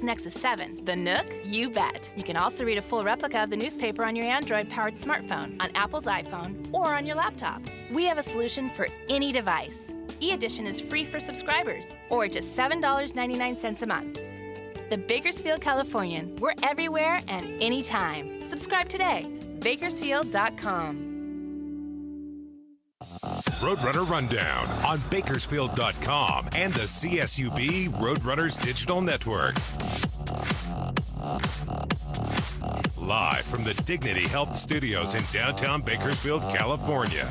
Apple's Nexus 7. The Nook? You bet. You can also read a full replica of the newspaper on your Android-powered smartphone, on Apple's iPhone, or on your laptop. We have a solution for any device. E-Edition is free for subscribers, or just $7.99 a month. The Bakersfield Californian. We're everywhere and anytime. Subscribe today. Bakersfield.com. Roadrunner Rundown on Bakersfield.com and the CSUB Roadrunners Digital Network. Live from the Dignity Health Studios in downtown Bakersfield, California.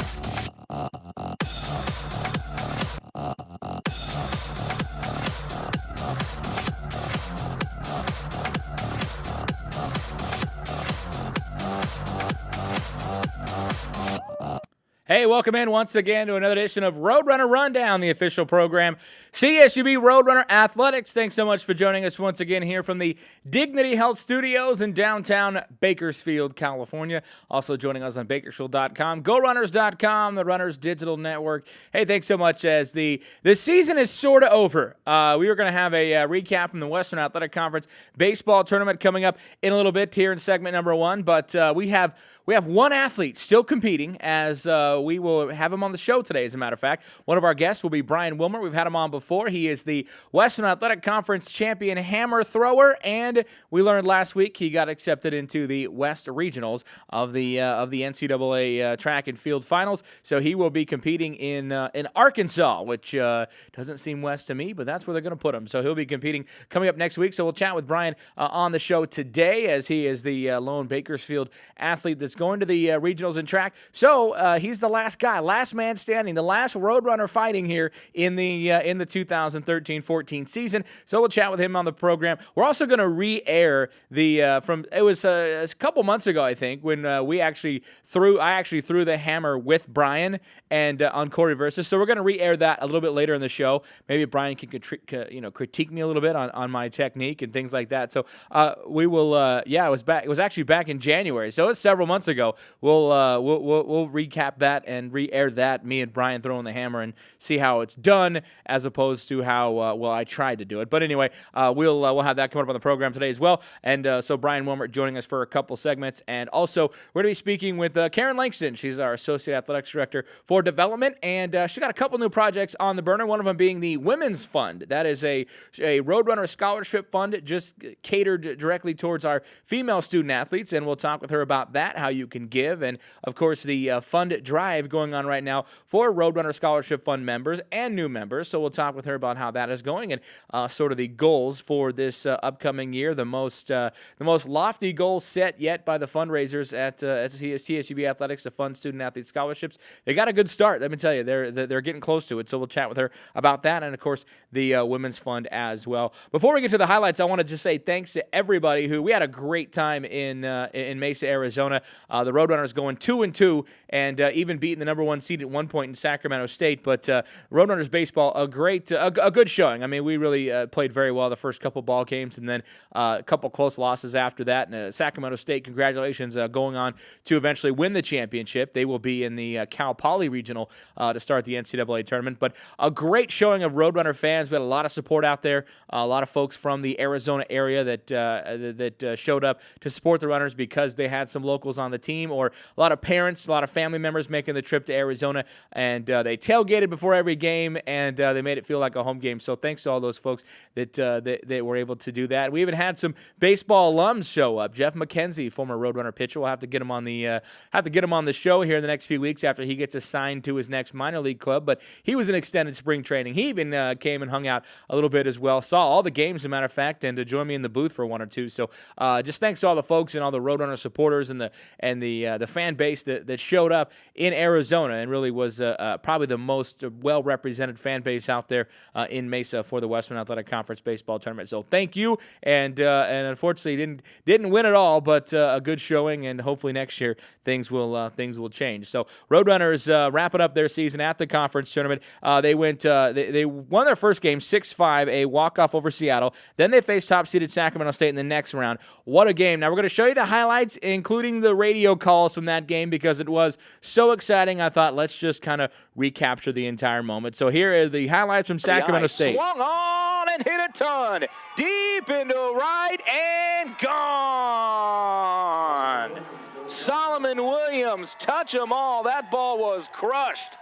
Hey, welcome in once again to another edition of Roadrunner Rundown, the official program. CSUB Roadrunner Athletics, thanks so much for joining us once again here from the Dignity Health Studios in downtown Bakersfield, California. Also joining us on Bakersfield.com, GoRunners.com, the Runners Digital Network. Hey, thanks so much as the season is sort of over. We were going to have a recap from the Western Athletic Conference baseball tournament coming up in a little bit here in segment number 1, but we have one athlete still competing as we will have him on the show today, as a matter of fact. One of our guests will be Bryan Wilmert. We've had him on before. He is the Western Athletic Conference champion hammer thrower, and we learned last week he got accepted into the West Regionals of the NCAA track and field finals. So he will be competing in Arkansas, which doesn't seem west to me, but that's where they're going to put him. So he'll be competing coming up next week. So we'll chat with Bryan on the show today, as he is the lone Bakersfield athlete that's going to the regionals in track. So he's the last guy, last man standing, the last Roadrunner fighting here in the 2013-14 season. So we'll chat with him on the program. We're also going to re-air it was a couple months ago, I think, when I actually threw the hammer with Bryan and on Corey Versus. So we're going to re-air that a little bit later in the show. Maybe Bryan can critique me a little bit on my technique and things like that. So we will. It was back. It was actually back in January. So it's several months ago. We'll recap that and re-air that, me and Bryan throwing the hammer, and see how it's done as opposed to how I tried to do it. But anyway, we'll have that coming up on the program today as well. And so Bryan Wilmert joining us for a couple segments, and also we're going to be speaking with Karen Langston. She's our Associate Athletics Director for Development, and she's got a couple new projects on the burner. One of them being the Women's Fund. That is a Roadrunner Scholarship Fund just catered directly towards our female student athletes, and we'll talk with her about that, how you can give, and of course the fund drive going on right now for Roadrunner Scholarship Fund members and new members. So we'll talk with her about how that is going and sort of the goals for this upcoming year, the most lofty goals set yet by the fundraisers at CSUB Athletics to fund student athlete scholarships. They got a good start, let me tell you. They're getting close to it. So we'll chat with her about that, and of course the Women's Fund as well. Before we get to the highlights, I want to just say thanks to everybody we had a great time in Mesa, Arizona. The Roadrunners going 2-2 and even beating the number 1 seed at one point in Sacramento State. But Roadrunners baseball, a good showing. I mean, we really played very well the first couple ball games, and then a couple close losses after that. And Sacramento State, congratulations, going on to eventually win the championship. They will be in the Cal Poly Regional to start the NCAA tournament. But a great showing of Roadrunner fans. We had a lot of support out there. A lot of folks from the Arizona area that showed up to support the Runners because they had some locals on the team, or a lot of parents, a lot of family members making the trip to Arizona, and they tailgated before every game, and they made it feel like a home game. So thanks to all those folks that were able to do that. We even had some baseball alums show up. Jeff McKenzie, former Roadrunner pitcher, we'll have to get him on the show here in the next few weeks after he gets assigned to his next minor league club. But he was in extended spring training. He even came and hung out a little bit as well. Saw all the games, as a matter of fact, and joined me in the booth for one or two. So just thanks to all the folks and all the Roadrunner supporters and the fan base that showed up in Arizona, and really was probably the most well-represented fan base out there in Mesa for the Western Athletic Conference baseball tournament. So thank you, and unfortunately didn't win at all, but a good showing, and hopefully next year things will change. So Roadrunners wrapping up their season at the conference tournament. They won their first game 6-5, a walk-off over Seattle. Then they faced top-seeded Sacramento State in the next round. What a game. Now we're going to show you the highlights, including the radio calls from that game, because it was so exciting, I thought let's just kind of recapture the entire moment. So here are the highlights from Sacramento State. Swung on and hit a ton. Deep into right and gone. Solomon Williams, touch them all. That ball was crushed.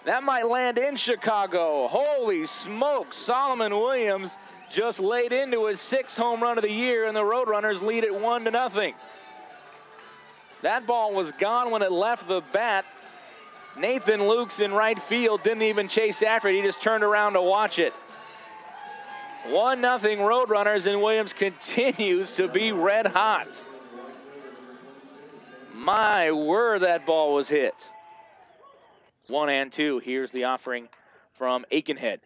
That might land in Chicago. Holy smoke, Solomon Williams just laid into his 6th home run of the year, and the Roadrunners lead it 1-0. That ball was gone when it left the bat. Nathan Lukes in right field didn't even chase after it. He just turned around to watch it. 1-0 Roadrunners, and Williams continues to be red hot. My word, that ball was hit. 1-2. Here's the offering from Aikenhead.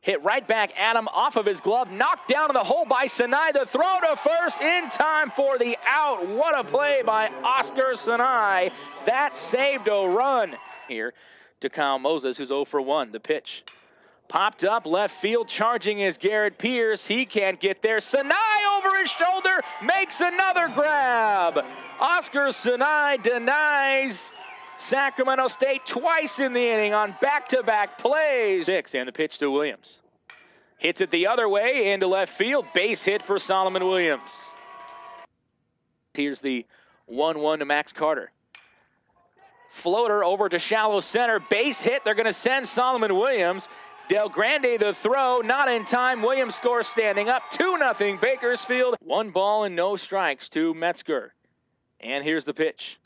Hit right back at him off of his glove. Knocked down in the hole by Sinai. The throw to first in time for the out. What a play by Oscar Sinai. That saved a run. Here to Kyle Moses, who's 0 for 1. The pitch popped up left field. Charging is Garrett Pierce. He can't get there. Sinai over his shoulder makes another grab. Oscar Sinai denies Sacramento State twice in the inning on back-to-back plays. 6, and the pitch to Williams. Hits it the other way into left field. Base hit for Solomon Williams. Here's the 1-1 to Max Carter. Floater over to shallow center. Base hit. They're going to send Solomon Williams. Del Grande the throw. Not in time. Williams scores standing up. 2-0 Bakersfield. 1 ball and no strikes to Metzger. And here's the pitch.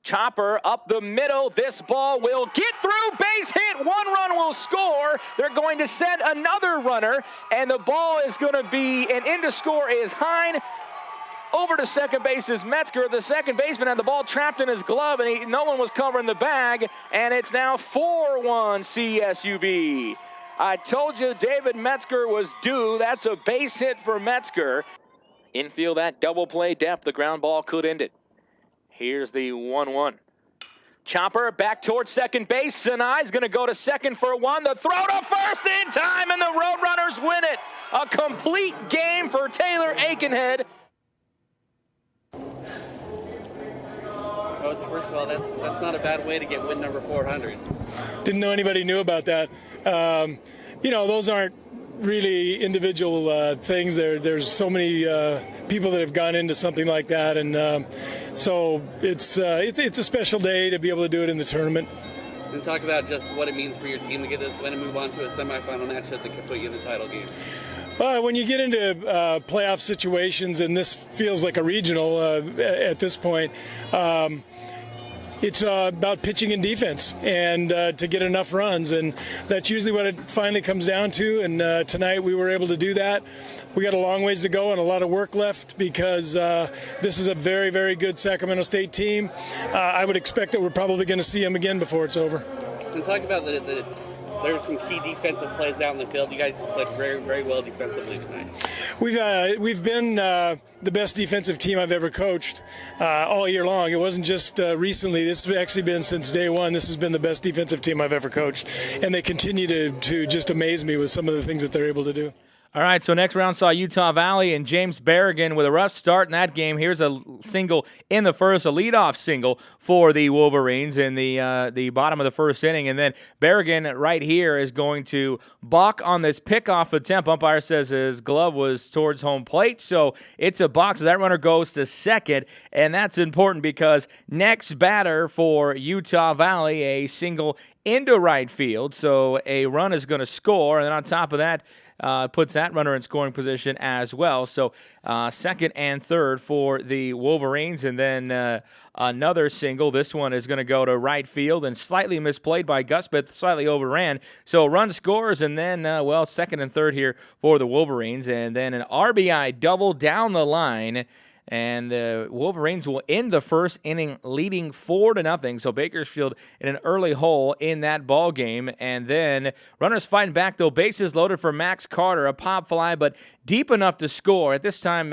Chopper up the middle. This ball will get through. Base hit. 1 run will score. They're going to send another runner, and the ball is going to be, and in to score is Hine. Over to second base is Metzger. The second baseman had the ball trapped in his glove, and no one was covering the bag, and it's now 4-1 CSUB. I told you David Metzger was due. That's a base hit for Metzger. Infield, that double play depth. The ground ball could end it. Here's the 1-1. Chopper back towards second base. Sinai's going to go to second for 1. The throw to first in time, and the Roadrunners win it. A complete game for Taylor Aikenhead. Coach, first of all, that's not a bad way to get win number 400. Didn't know anybody knew about that. Those aren't really individual things. There's so many people that have gone into something like that, and so it's a special day to be able to do it in the tournament. And talk about just what it means for your team to get this win and move on to a semifinal match that can put you in the title game. When you get into playoff situations, and this feels like a regional at this point, it's about pitching and defense and to get enough runs, and that's usually what it finally comes down to, and tonight we were able to do that. We got a long ways to go and a lot of work left because this is a very, very good Sacramento State team. I would expect that we're probably going to see them again before it's over. And talk about there's some key defensive plays out in the field. You guys just played very, very well defensively tonight. We've been the best defensive team I've ever coached all year long. It wasn't just recently. This has actually been since day one. This has been the best defensive team I've ever coached, and they continue to just amaze me with some of the things that they're able to do. All right, so next round saw Utah Valley and James Berrigan with a rough start in that game. Here's a single in the first, a leadoff single for the Wolverines in the bottom of the first inning. And then Berrigan right here is going to balk on this pickoff attempt. Umpire says his glove was towards home plate, so it's a balk. So that runner goes to second, and that's important because next batter for Utah Valley, a single into right field. So a run is going to score, and then on top of that, puts that runner in scoring position as well. So second and third for the Wolverines, and then another single. This one is going to go to right field and slightly misplayed by Guspeth, slightly overran. So run scores, and then, second and third here for the Wolverines, and then an RBI double down the line. And the Wolverines will end the first inning leading 4-0. So Bakersfield in an early hole in that ball game. And then runners fighting back, though. Bases loaded for Max Carter, a pop fly, but deep enough to score. At this time,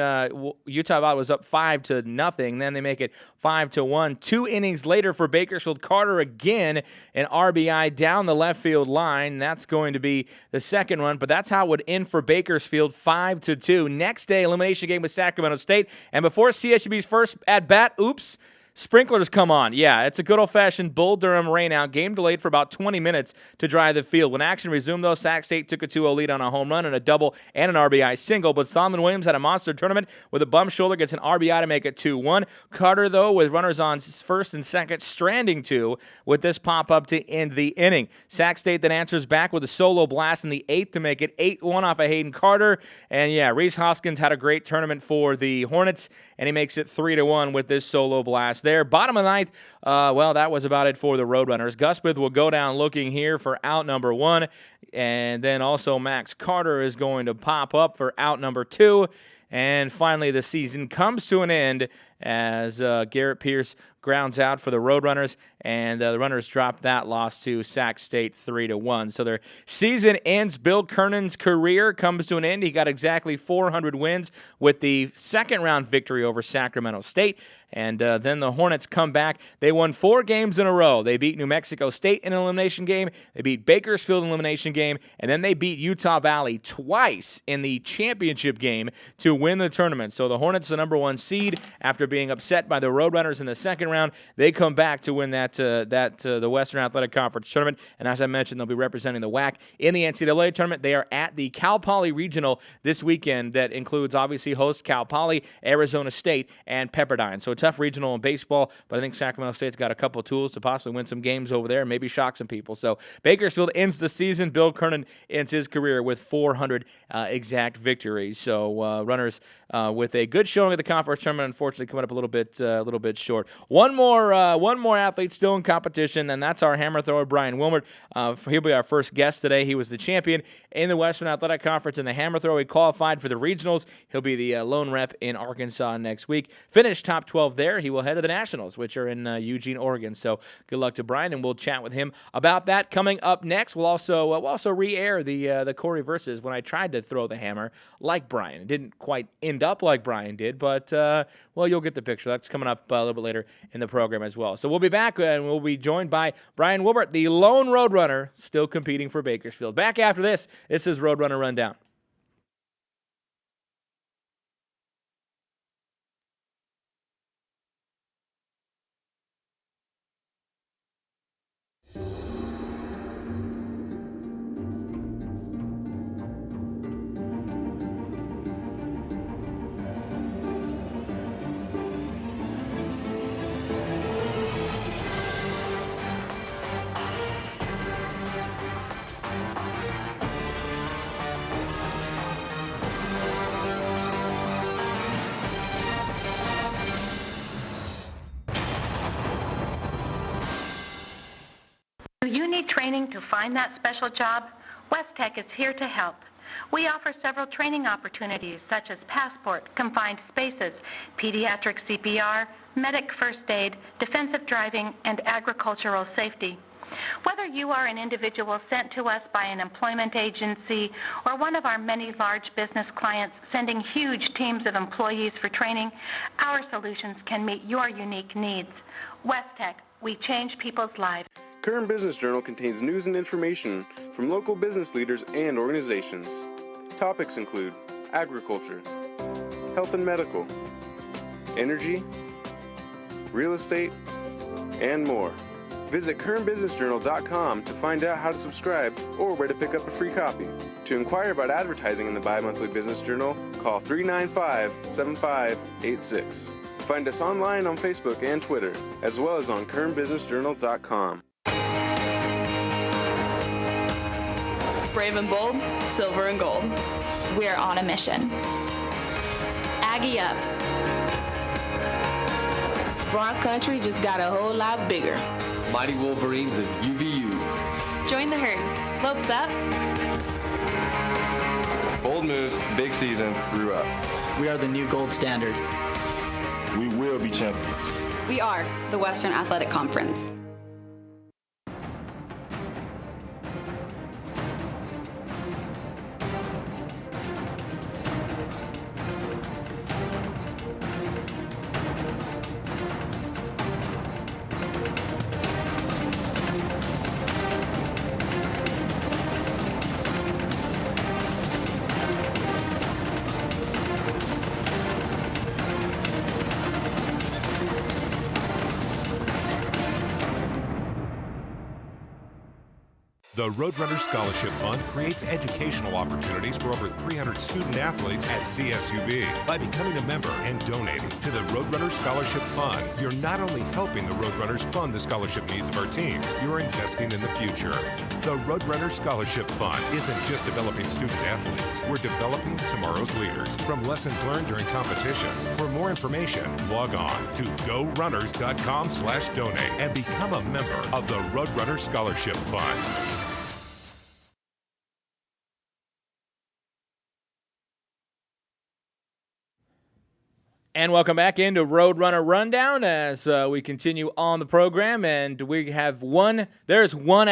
Utah Valley was up 5-0. Then they make it 5-1. 2 innings later for Bakersfield, Carter again, an RBI down the left field line. That's going to be the second run, but that's how it would end for Bakersfield, 5-2. Next day, elimination game with Sacramento State. And before CSUB's first at-bat, sprinklers come on. Yeah, it's a good old-fashioned Bull Durham rainout. Game delayed for about 20 minutes to dry the field. When action resumed, though, Sac State took a 2-0 lead on a home run and a double and an RBI single, but Solomon Williams had a monster tournament with a bum shoulder, gets an RBI to make it 2-1. Carter, though, with runners on first and second, stranding two with this pop-up to end the inning. Sac State then answers back with a solo blast in the 8th to make it 8-1 off of Hayden Carter. And, yeah, Reese Hoskins had a great tournament for the Hornets, and he makes it 3-1 with this solo blast there. Bottom of the ninth, well, that was about it for the Roadrunners. Guspeth will go down looking here for out number 1, and then also Max Carter is going to pop up for out number 2. And finally, the season comes to an end as Garrett Pierce grounds out for the Roadrunners, and the Runners drop that loss to Sac State 3-1. So their season ends. Bill Kernan's career comes to an end. He got exactly 400 wins with the second-round victory over Sacramento State. And then the Hornets come back. They won 4 games in a row. They beat New Mexico State in an elimination game. They beat Bakersfield in an elimination game. And then they beat Utah Valley twice in the championship game to win the tournament. So the Hornets, the number 1 seed, after being upset by the Roadrunners in the second round, they come back to win the Western Athletic Conference tournament. And as I mentioned, they'll be representing the WAC in the NCAA tournament. They are at the Cal Poly Regional this weekend that includes, obviously, host Cal Poly, Arizona State, and Pepperdine. So a tough regional in baseball, but I think Sacramento State's got a couple of tools to possibly win some games over there and maybe shock some people. So Bakersfield ends the season. Bill Kernan ends his career with 400 exact victories. So Runners with a good showing at the conference tournament, unfortunately coming up a little bit short. One more athlete still in competition, and that's our hammer thrower, Bryan Wilmert. He'll be our first guest today. He was the champion in the Western Athletic Conference in the hammer throw. He qualified for the regionals. He'll be the lone rep in Arkansas next week. Finished top 12 there. He will head to the Nationals, which are in Eugene, Oregon. So good luck to Bryan, and we'll chat with him about that coming up next. We'll also re-air the Corey versus when I tried to throw the hammer like Bryan. It didn't quite end up like Bryan did, but well, you'll get the picture. That's coming up a little bit later in the program as well. So we'll be back, and we'll be joined by Bryan Wilmert, the lone Roadrunner, still competing for Bakersfield. Back after this. This is Roadrunner Rundown. Do you need training to find that special job? WestTech is here to help. We offer several training opportunities such as Passport, Confined Spaces, Pediatric CPR, Medic First Aid, Defensive Driving, and Agricultural Safety. Whether you are an individual sent to us by an employment agency or one of our many large business clients sending huge teams of employees for training, our solutions can meet your unique needs. WestTech, we change people's lives. Kern Business Journal contains news and information from local business leaders and organizations. Topics include agriculture, health and medical, energy, real estate, and more. Visit KernBusinessJournal.com to find out how to subscribe or where to pick up a free copy. To inquire about advertising in the bi-monthly business journal, call 395-7586. Find us online on Facebook and Twitter, as well as on KernBusinessJournal.com. Brave and bold, silver and gold. We're on a mission. Aggie up. Bronx Country just got a whole lot bigger. Mighty Wolverines of UVU. Join the herd. Lopes up. Bold moves, big season, grew up. We are the new gold standard. We will be champions. We are the Western Athletic Conference. The Roadrunner Scholarship Fund creates educational opportunities for over 300 student athletes at CSUB. By becoming a member and donating to the Roadrunner Scholarship Fund, you're not only helping the Roadrunners fund the scholarship needs of our teams, you're investing in the future. The Roadrunner Scholarship Fund isn't just developing student athletes. We're developing tomorrow's leaders from lessons learned during competition. For more information, log on to gorunners.com/donate and become a member of the Roadrunner Scholarship Fund. And welcome back into Roadrunner Rundown as we continue on the program, and we have there's one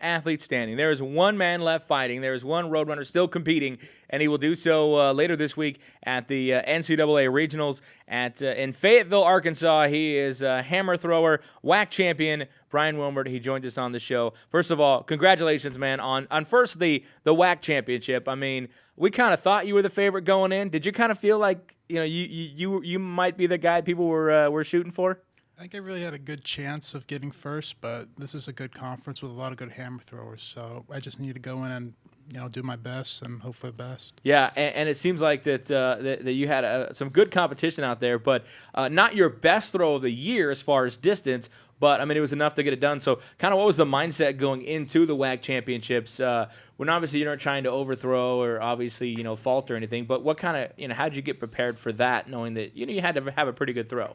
athlete standing. There is one man left fighting. There is one Roadrunner still competing, and he will do so later this week at the NCAA Regionals in Fayetteville, Arkansas. He is a hammer thrower, WAC champion, Bryan Wilmert. He joined us on the show. First of all, congratulations, man, on first the WAC championship. I mean, we kind of thought you were the favorite going in. Did you kind of feel like you might be the guy people were shooting for? I think I really had a good chance of getting first, but this is a good conference with a lot of good hammer throwers, so I just need to go in and do my best and hope for the best. Yeah, and it seems like that you had some good competition out there, but not your best throw of the year as far as distance, but, I mean, it was enough to get it done. So kind of what was the mindset going into the WAC championships when obviously you're not trying to overthrow or obviously, fault or anything, but what kind of, how did you get prepared for that knowing that, you had to have a pretty good throw?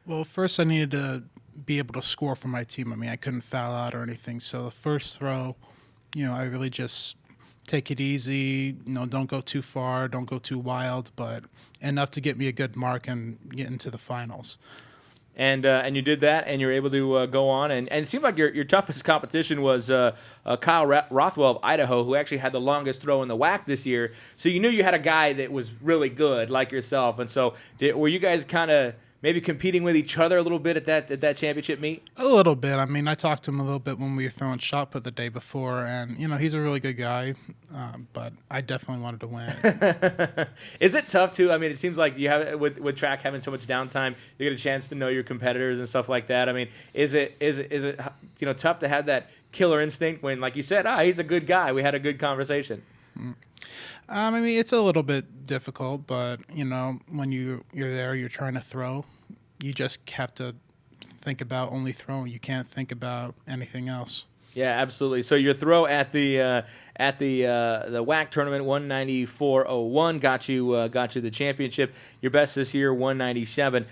Well, first I needed to be able to score for my team. I mean, I couldn't foul out or anything. So the first throw, I really just take it easy, don't go too far, don't go too wild, but enough to get me a good mark and get into the finals. And you did that, and you're able to go on. And it seemed like your toughest competition was Kyle Rothwell of Idaho, who actually had the longest throw in the WAC this year. So you knew you had a guy that was really good, like yourself. And so were you guys kind of maybe competing with each other a little bit at that championship meet? A little bit. I mean, I talked to him a little bit when we were throwing shot put the day before, and, he's a really good guy, but I definitely wanted to win. Is it tough, too? I mean, it seems like you have with track having so much downtime, you get a chance to know your competitors and stuff like that. I mean, is it tough to have that killer instinct when, like you said, he's a good guy. We had a good conversation. I mean, it's a little bit difficult, but, when you're there, you're trying to throw, you just have to think about only throwing. You can't think about anything else. Yeah, absolutely. So your throw at the WAC tournament, 194.01, got you the championship. Your best this year, 197.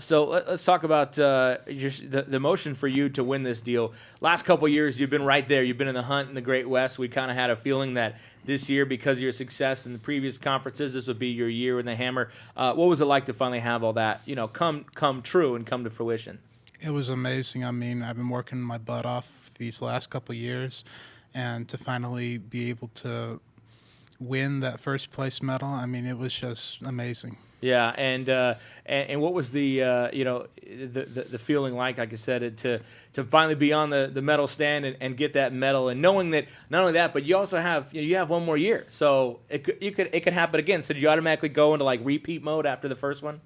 So let's talk about the motion for you to win this deal. Last couple years, you've been right there. You've been in the hunt in the Great West. We kind of had a feeling that this year, because of your success in the previous conferences, this would be your year with the hammer. What was it like to finally have all that, come true and come to fruition? It was amazing. I mean, I've been working my butt off these last couple of years, and to finally be able to win that first place medal, I mean, it was just amazing. Yeah, and what was the the feeling like I said, to finally be on the medal stand and get that medal, and knowing that not only that, but you also have you have one more year, so it could happen again. So did you automatically go into like repeat mode after the first one?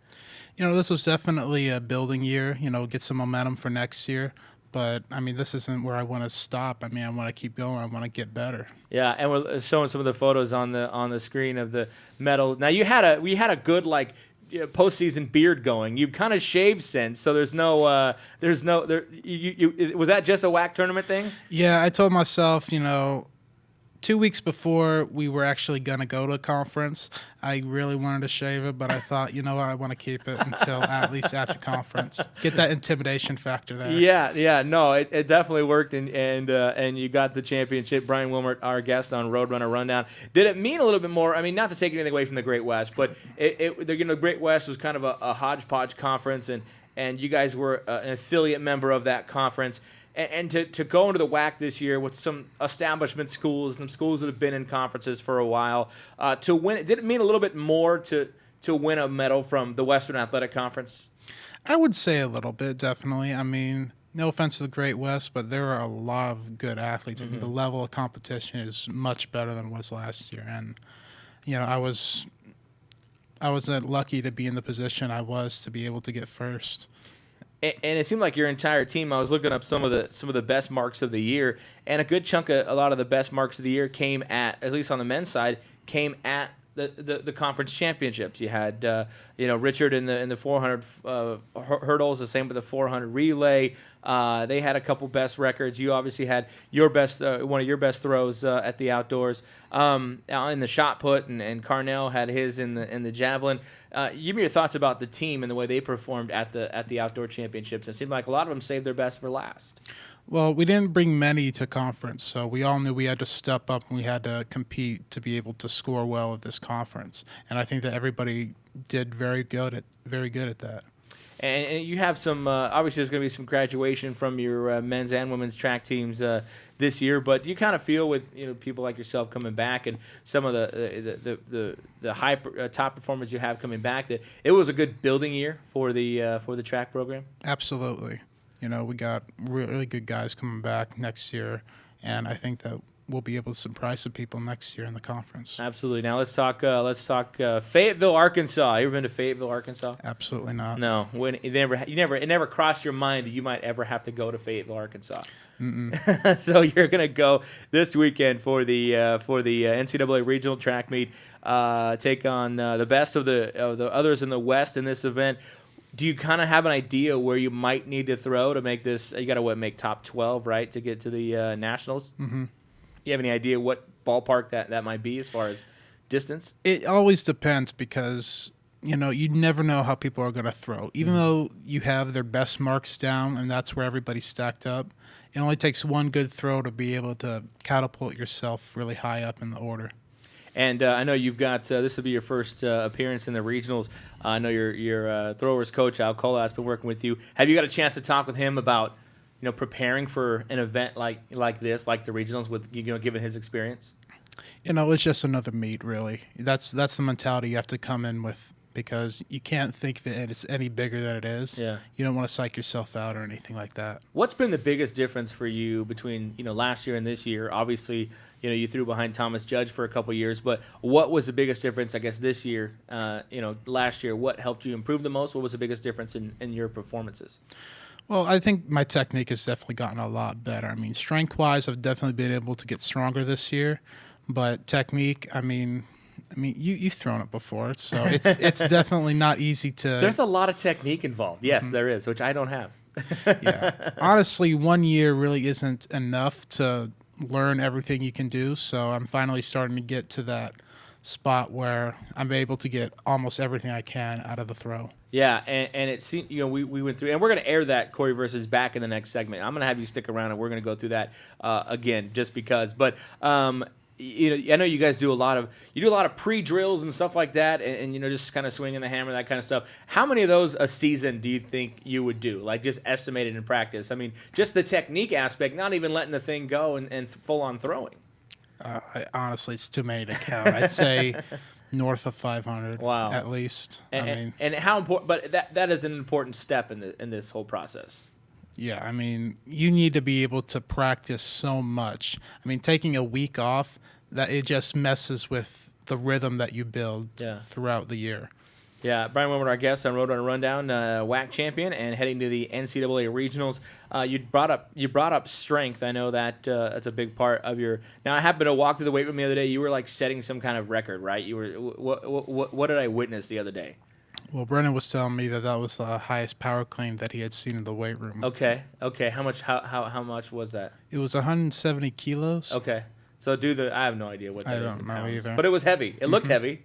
This was definitely a building year, get some momentum for next year. But, I mean, this isn't where I want to stop. I mean, I want to keep going. I want to get better. Yeah, and we're showing some of the photos on the screen of the medal. Now, we had a good, postseason beard going. You've kind of shaved since, so was that just a WAC tournament thing? Yeah, I told myself, 2 weeks before we were actually going to go to a conference, I really wanted to shave it, but I thought, I want to keep it until at least after conference. Get that intimidation factor there. Yeah, no, it definitely worked, and you got the championship. Bryan Wilmert, our guest on Roadrunner Rundown. Did it mean a little bit more? I mean, not to take anything away from the Great West, but the Great West was kind of a hodgepodge conference, and you guys were an affiliate member of that conference. And to go into the WAC this year with some establishment schools, some schools that have been in conferences for a while, to win, did it mean a little bit more to win a medal from the Western Athletic Conference? I would say a little bit, definitely. I mean, no offense to the Great West, but there are a lot of good athletes. Mm-hmm. I mean, the level of competition is much better than it was last year. And, I was lucky to be in the position I was to be able to get first. And it seemed like your entire team. I was looking up some of the best marks of the year, and a good chunk of a lot of the best marks of the year came at least on the men's side, came at the conference championships. You had Richard in the 400 hurdles, the same with the 400 relay. They had a couple best records. You obviously had your best one of your best throws at the outdoors in the shot put, and Carnell had his in the javelin. Give me your thoughts about the team and the way they performed at the outdoor championships. It seemed like a lot of them saved their best for last. Well, we didn't bring many to conference, so we all knew we had to step up and we had to compete to be able to score well at this conference. And I think that everybody did very good at that. And you have some, obviously there's going to be some graduation from your men's and women's track teams this year, but you kind of feel with people like yourself coming back and some of the high top performers you have coming back that it was a good building year for the track program? Absolutely. We got really good guys coming back next year, and I think that we'll be able to surprise some people next year in the conference. Absolutely. Now let's talk Fayetteville, Arkansas. You ever been to Fayetteville, Arkansas? Absolutely not. No. It never crossed your mind that you might ever have to go to Fayetteville, Arkansas. So you're gonna go this weekend for the NCAA Regional track meet, take on the best of the others in the West in this event. Do you kind of have an idea where you might need to throw to make this? You got to make top 12, right, to get to the nationals? Mm-hmm. You have any idea what ballpark that might be as far as distance? It always depends because you never know how people are going to throw. Even though you have their best marks down and that's where everybody's stacked up, it only takes one good throw to be able to catapult yourself really high up in the order. And I know you've got this will be your first appearance in the regionals. I know your throwers coach Al Cola has been working with you. Have you got a chance to talk with him about preparing for an event like this, like the regionals, with given his experience? It's just another meet, really. That's the mentality you have to come in with because you can't think that it's any bigger than it is. Yeah. You don't want to psych yourself out or anything like that. What's been the biggest difference for you between last year and this year? Obviously, you threw behind Thomas Judge for a couple years, but what was the biggest difference, I guess, this year? Last year, what helped you improve the most? What was the biggest difference in your performances? Well, I think my technique has definitely gotten a lot better. I mean, strength-wise, I've definitely been able to get stronger this year, but technique, I mean, you've thrown it before, so it's definitely not easy to. There's a lot of technique involved. Yes, there is, which I don't have. Yeah, honestly, 1 year really isn't enough to learn everything you can do. So I'm finally starting to get to that spot where I'm able to get almost everything I can out of the throw. Yeah, and it seemed we went through, and we're going to air that Corey versus back in the next segment. I'm going to have you stick around, and we're going to go through that again, just because. But I know you guys do a lot of pre-drills and stuff like that, and just kind of swinging the hammer, that kind of stuff. How many of those a season do you think you would do, like just estimated in practice? I mean, just the technique aspect, not even letting the thing go and full on throwing. Honestly, it's too many to count. I'd say north of 500. Wow, at least. And how important? But that is an important step in this whole process. Yeah, I mean, you need to be able to practice so much. I mean, taking a week off, that it just messes with the rhythm that you build throughout the year. Yeah, Bryan Wilmert, our guest on Roadrunner Rundown, WAC champion, and heading to the NCAA Regionals. You brought up strength. I know that that's a big part of your. Now, I happened to walk through the weight room the other day. You were like setting some kind of record, right? You were. What did I witness the other day? Well, Brennan was telling me that was the highest power claim that he had seen in the weight room. Okay. How much was that? It was 170 kilos. Okay. So I have no idea what that is. I don't know either. But it was heavy. It looked heavy.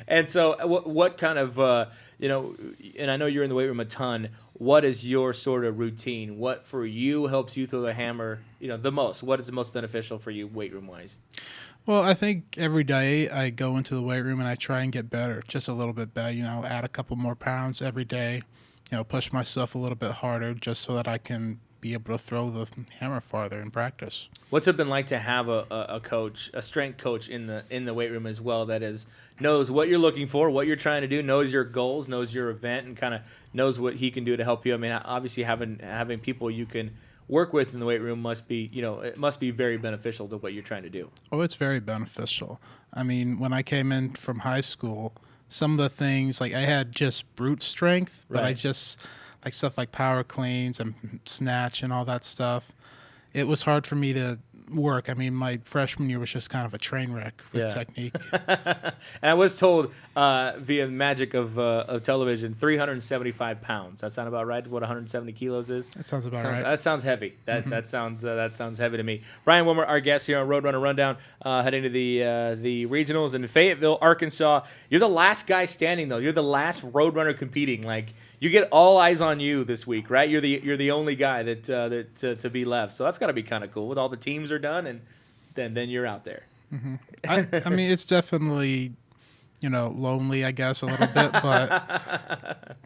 And so what kind of, and I know you're in the weight room a ton, what is your sort of routine? What for you helps you throw the hammer, the most? What is the most beneficial for you weight room wise? Well, I think every day I go into the weight room and I try and get better, just a little bit better, add a couple more pounds every day, push myself a little bit harder just so that I can be able to throw the hammer farther in practice. What's it been like to have a coach, a strength coach in the weight room as well that knows what you're looking for, what you're trying to do, knows your goals, knows your event, and kind of knows what he can do to help you? I mean, obviously having people you can work with in the weight room must be, it must be very beneficial to what you're trying to do. Oh, it's very beneficial. I mean, when I came in from high school, some of the things, like I had just brute strength, but I just like stuff like power cleans and snatch and all that stuff, it was hard for me to work. I mean, my freshman year was just kind of a train wreck with technique. And I was told via the magic of television, 375 pounds. That sound about right? What 170 kilos is? That sounds about right. That sounds heavy. That sounds heavy to me. Bryan Wilmert, our guest here on Roadrunner Rundown, heading to the regionals in Fayetteville, Arkansas. You're the last guy standing though. You're the last Roadrunner competing. Like, you get all eyes on you this week, right? You're the only guy that to be left. So that's got to be kind of cool. With all the teams are done, and then you're out there. Mm-hmm. I mean, it's definitely, lonely, I guess, a little bit, but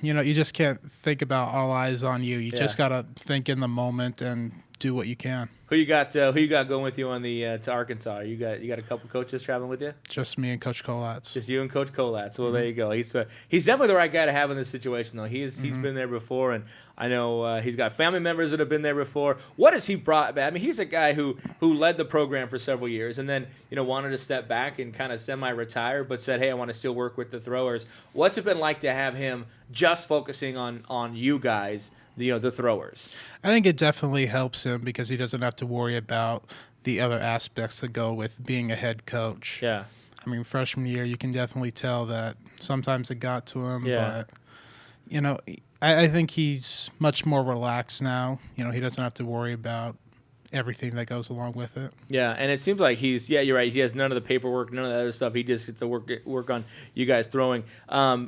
you just can't think about all eyes on you. You just gotta think in the moment and do what you can. Who you got going with you on the to Arkansas? You got a couple coaches traveling with you? Just me and Coach Kolatz. Just you and Coach Kolatz. Well, there you go. He's definitely the right guy to have in this situation, though. He's been there before, and I know he's got family members that have been there before. What has he brought back? I mean, he's a guy who led the program for several years, and then wanted to step back and kind of semi-retire, but said, "Hey, I want to still work with the throwers." What's it been like to have him just focusing on you guys? The throwers. I think it definitely helps him because he doesn't have to worry about the other aspects that go with being a head coach. Yeah. I mean, freshman year, you can definitely tell that sometimes it got to him. Yeah. But, I think he's much more relaxed now. He doesn't have to worry about everything that goes along with it. Yeah, and it seems like you're right. He has none of the paperwork, none of the other stuff. He just gets to work on you guys throwing. I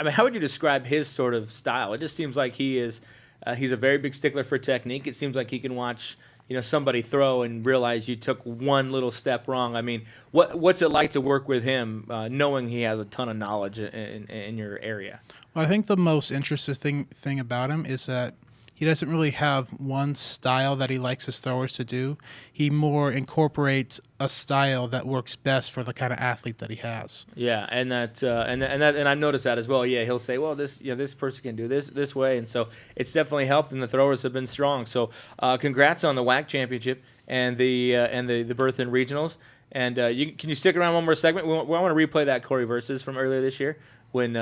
mean, how would you describe his sort of style? It just seems like he's a very big stickler for technique. It seems like he can watch somebody throw and realize you took one little step wrong. I mean, what's it like to work with him, knowing he has a ton of knowledge in your area? Well, I think the most interesting thing about him is that he doesn't really have one style that he likes his throwers to do. He more incorporates a style that works best for the kind of athlete that he has. Yeah, and I've noticed that as well. Yeah, he'll say, well, this person can do this way, and so it's definitely helped, and the throwers have been strong. So, congrats on the WAC championship and the berth in regionals. And can you stick around one more segment? We want to replay that Corey versus from earlier this year, when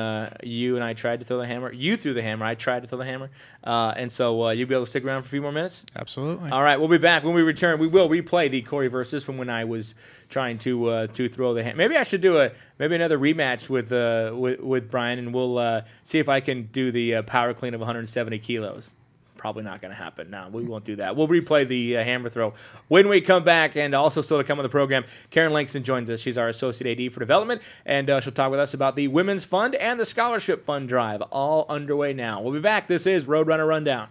you and I tried to throw the hammer. You threw the hammer. I tried to throw the hammer. And so you'll be able to stick around for a few more minutes? Absolutely. All right, we'll be back. When we return, we will replay the Corey versus from when I was trying to throw the hammer. Maybe I should do another rematch with Bryan, and we'll see if I can do the power clean of 170 kilos. Probably not going to happen. No, we won't do that. We'll replay the hammer throw when we come back. And also still to come on the program, Karen Langston joins us. She's our Associate AD for Development, and she'll talk with us about the Women's Fund and the Scholarship Fund drive, all underway now. We'll be back. This is Roadrunner Rundown.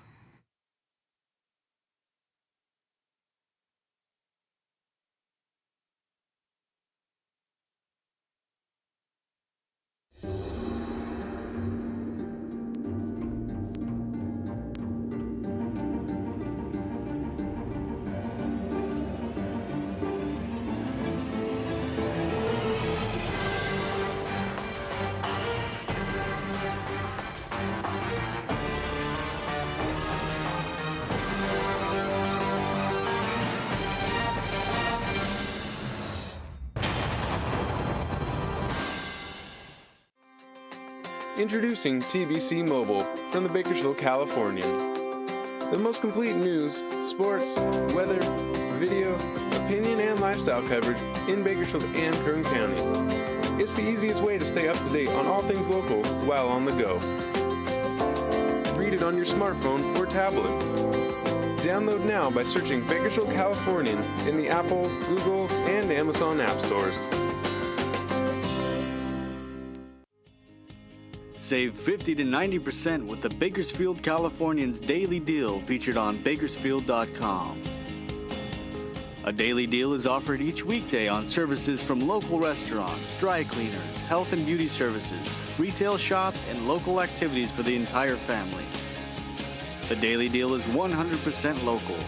Introducing TBC Mobile from the Bakersfield, California. The most complete news, sports, weather, video, opinion, and lifestyle coverage in Bakersfield and Kern County. It's the easiest way to stay up to date on all things local while on the go. Read it on your smartphone or tablet. Download now by searching Bakersfield Californian in the Apple, Google, and Amazon app stores. Save 50 to 90% with the Bakersfield Californian's Daily Deal featured on Bakersfield.com. A daily deal is offered each weekday on services from local restaurants, dry cleaners, health and beauty services, retail shops, and local activities for the entire family. The Daily Deal is 100% local.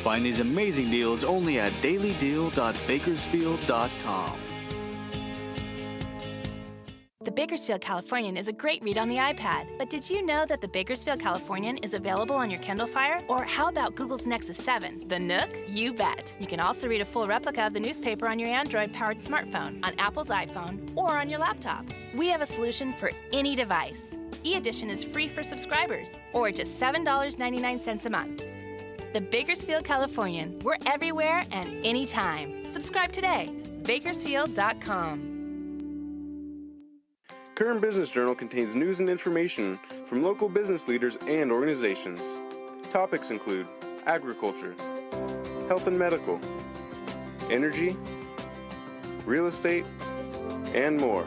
Find these amazing deals only at dailydeal.bakersfield.com. The Bakersfield Californian is a great read on the iPad, but did you know that the Bakersfield Californian is available on your Kindle Fire? Or how about Google's Nexus 7? The Nook? You bet. You can also read a full replica of the newspaper on your Android-powered smartphone, on Apple's iPhone, or on your laptop. We have a solution for any device. E-Edition is free for subscribers, or just $7.99 a month. The Bakersfield Californian. We're everywhere and anytime. Subscribe today. Bakersfield.com. Kern Business Journal contains news and information from local business leaders and organizations. Topics include agriculture, health and medical, energy, real estate, and more.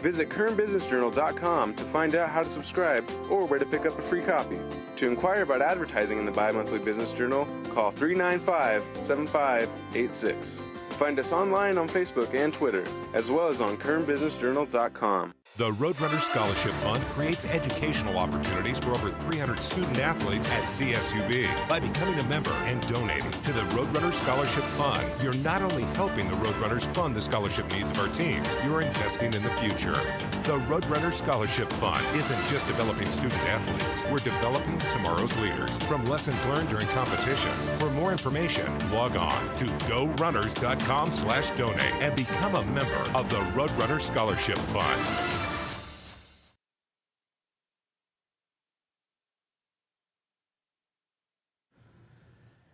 Visit KernBusinessJournal.com to find out how to subscribe or where to pick up a free copy. To inquire about advertising in the bi-monthly Business Journal, call 395-7586. Find us online on Facebook and Twitter, as well as on KernBusinessJournal.com. The Roadrunner Scholarship Fund creates educational opportunities for over 300 student athletes at CSUB. By becoming a member and donating to the Roadrunner Scholarship Fund, you're not only helping the Roadrunners fund the scholarship needs of our teams, you're investing in the future. The Roadrunner Scholarship Fund isn't just developing student athletes, we're developing tomorrow's leaders. From lessons learned during competition, for more information, log on to gorunners.com/donate and become a member of the Roadrunner Scholarship Fund.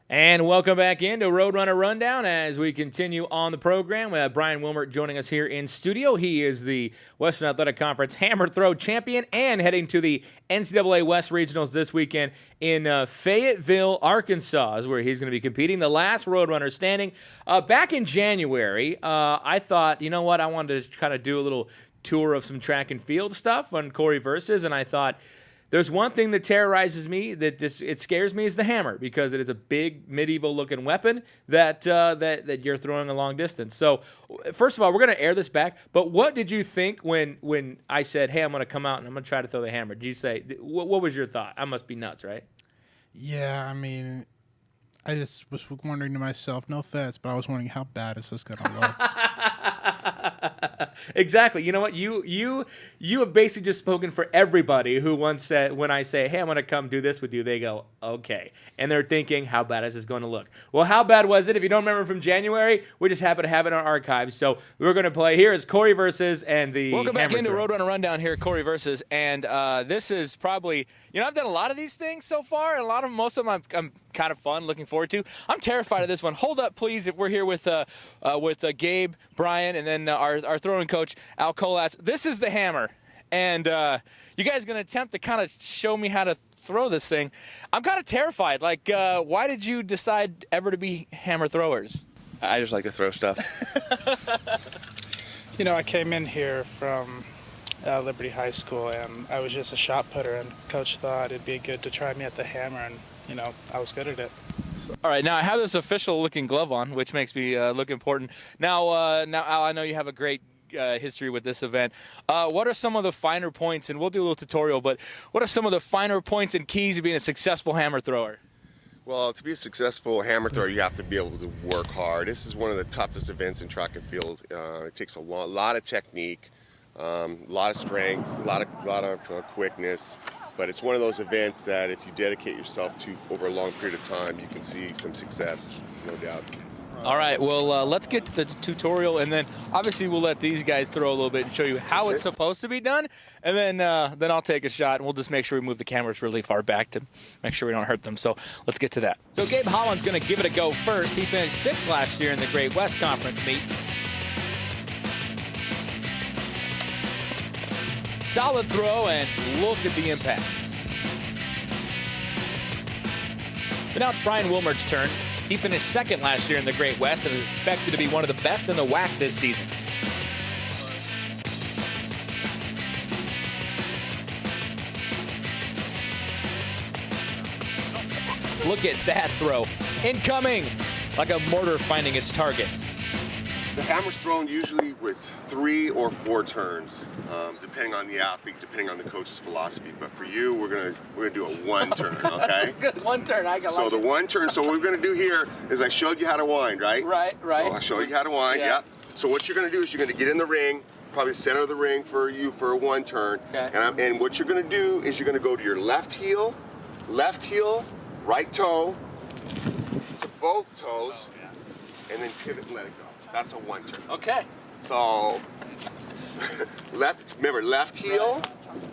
And welcome back into Roadrunner Rundown as we continue on the program. We have Bryan Wilmert joining us here in studio. He is the Western Athletic Conference hammer throw champion and heading to the NCAA West Regionals this weekend in Fayetteville, Arkansas, is where he's going to be competing. The last Roadrunner standing. Back in January, I thought, you know what, I wanted to kind of do a little tour of some track and field stuff on Corey Versus, and I thought, there's one thing that terrorizes me, it scares me, is the hammer, because it is a big medieval-looking weapon that you're throwing a long distance. So, first of all, we're going to air this back. But what did you think when I said, "Hey, I'm going to come out and I'm going to try to throw the hammer"? Did you say, what was your thought? I must be nuts, right? Yeah, I mean, I just was wondering to myself, no offense, but I was wondering how bad is this going to look? Exactly. You know what? You have basically just spoken for everybody who once said, when I say, "Hey, I'm going to come do this with you," they go, "Okay." And they're thinking, how bad is this going to look? Well, how bad was it? If you don't remember from January, we just happen to have it in our archives. So we're going to play. Here is Corey Versus and the Welcome back into throw. Roadrunner Rundown here, Corey Versus. And this is probably, I've done a lot of these things so far, and most of them I'm kind of fun, looking forward to. I'm terrified of this one. Hold up, please. If we're here with Gabe, Brian, and then our throwing coach, Al Colatz. This is the hammer. And you guys are going to attempt to kind of show me how to throw this thing. I'm kind of terrified. Like, why did you decide ever to be hammer throwers? I just like to throw stuff. I came in here from Liberty High School, and I was just a shot putter, and Coach thought it'd be good to try me at the hammer, and, I was good at it. So. All right, now I have this official-looking glove on, which makes me look important. Now, Al, I know you have a great history with this event. What are some of the finer points, and we'll do a little tutorial, but what are some of the finer points and keys to being a successful hammer thrower? Well, to be a successful hammer thrower, you have to be able to work hard. This is one of the toughest events in track and field. It takes a lot of technique, a lot of strength, a lot of quickness. But it's one of those events that if you dedicate yourself to over a long period of time, you can see some success, no doubt. All right, well, let's get to the tutorial, and then obviously we'll let these guys throw a little bit and show you how it's supposed to be done, and then I'll take a shot, and we'll just make sure we move the cameras really far back to make sure we don't hurt them. So let's get to that. So Gabe Holland's going to give it a go first. He finished 6th last year in the Great West Conference meet. Solid throw, and look at the impact. But now it's Bryan Wilmert's turn. He finished 2nd last year in the Great West and is expected to be one of the best in the WAC this season. Look at that throw. Incoming, like a mortar finding its target. The hammer's thrown usually with 3 or 4 turns, depending on the athlete, depending on the coach's philosophy. But for you, we're gonna do a 1 turn, okay? That's a good 1 turn. So the 1 turn. So what we're gonna do here is I showed you how to wind, right? Right. So I showed you how to wind. Yeah. So what you're gonna do is you're gonna get in the ring, probably the center of the ring for you for a 1 turn. Okay. And what you're gonna do is you're gonna go to your left heel, right toe, to both toes, and then pivot and let it go. That's a 1 turn. Okay. So, left heel,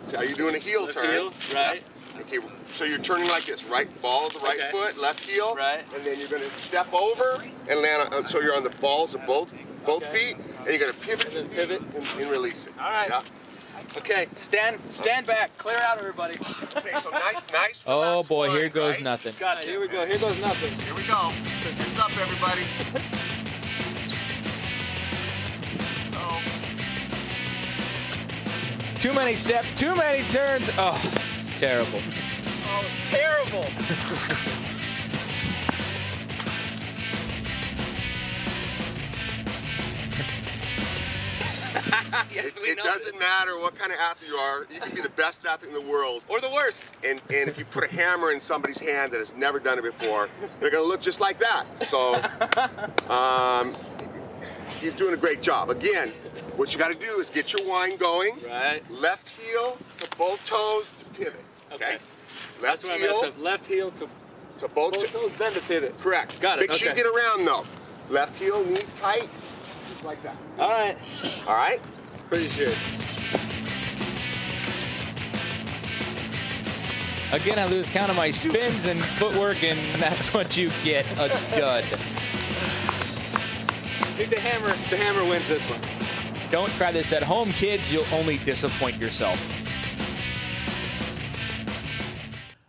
So are you doing a heel turn? Heel, right. Okay, so you're turning like this, right balls, the right foot, left heel, right, and then you're going to step over and land on, so you're on the balls of both feet, and you're going to pivot and release it. All right. Yeah? Okay, stand back, clear out, everybody. Okay, so nice. Oh boy, one, here goes right? nothing. Gotcha. Here we go. Here goes nothing. Here we go. Hands up, everybody. Too many steps, too many turns. Oh, terrible. Oh, terrible. Yes, it doesn't matter what kind of athlete you are. You can be the best athlete in the world. Or the worst. And if you put a hammer in somebody's hand that has never done it before, they're going to look just like that. So he's doing a great job. Again, what you got to do is get your wind going. Right. Left heel to both toes to pivot. Okay. That's where I messed up. Left heel to both toes, then to pivot. Correct. Got it. Make sure you get around though. Left heel, knees tight, just like that. All right. All right. It's pretty good. Again, I lose count of my spins and footwork, and that's what you get, a dud. I think the hammer wins this one. Don't try this at home, kids. You'll only disappoint yourself.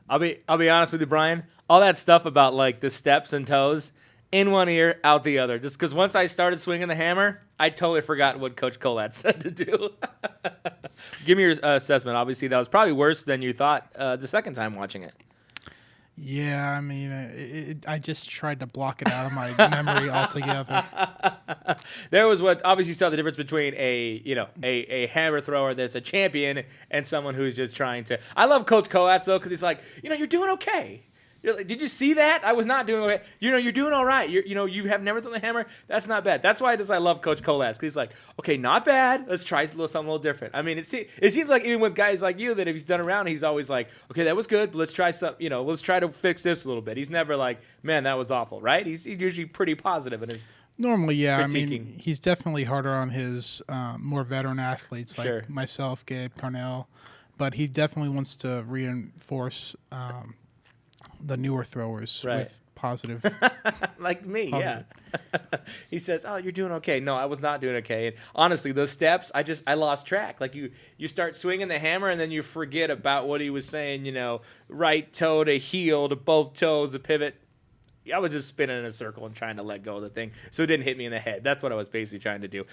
I'll be honest with you, Brian. All that stuff about like the steps and toes, in one ear, out the other. Just because once I started swinging the hammer, I totally forgot what Coach Colat said to do. Give me your assessment. Obviously, that was probably worse than you thought the second time watching it. Yeah, I mean, I just tried to block it out of my memory altogether. There was what obviously saw the difference between a hammer thrower that's a champion and someone who's just trying to. I love Coach Coats though because he's like, you're doing okay. You're like, did you see that? I was not doing okay. You're doing all right. You have never thrown the hammer. That's not bad. That's why I love Coach Colas because he's like, okay, not bad. Let's try something a little different. I mean, it seems like even with guys like you that if he's done around, he's always like, okay, that was good, but let's try something. Let's try to fix this a little bit. He's never like, man, that was awful, right? He's usually pretty positive in his. Normally, yeah. critiquing. I mean, he's definitely harder on his more veteran athletes like myself, Gabe, Carnell, but he definitely wants to reinforce. The newer throwers with positive. Like me, yeah. He says, oh, you're doing okay. No, I was not doing okay. And honestly, those steps, I lost track. Like you start swinging the hammer and then you forget about what he was saying, right toe to heel to both toes, the pivot. I was just spinning in a circle and trying to let go of the thing so it didn't hit me in the head. That's what I was basically trying to do.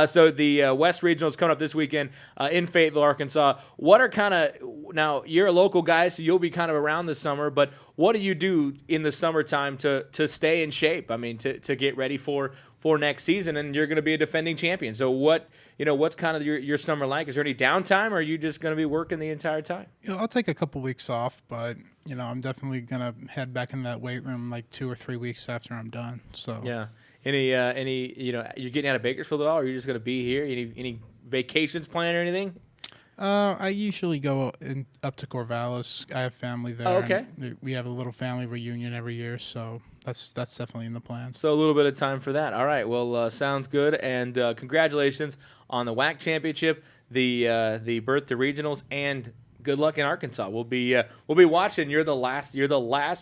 So the West Regional is coming up this weekend in Fayetteville, Arkansas. What are now you're a local guy, so you'll be kind of around this summer, but what do you do in the summertime to stay in shape? I mean, to get ready for next season, and you're going to be a defending champion. So what's kind of your summer like? Is there any downtime, or are you just going to be working the entire time? I'll take a couple weeks off, but I'm definitely going to head back in that weight room like 2 or 3 weeks after I'm done. So yeah, any you're getting out of Bakersfield at all, or are you just going to be here? Any vacations planned or anything? I usually go up to Corvallis. I have family there. Oh, okay. We have a little family reunion every year, so that's definitely in the plans. So a little bit of time for that. All right. Well, sounds good. And congratulations on the WAC championship, the berth to regionals, and good luck in Arkansas. We'll be watching. You're the last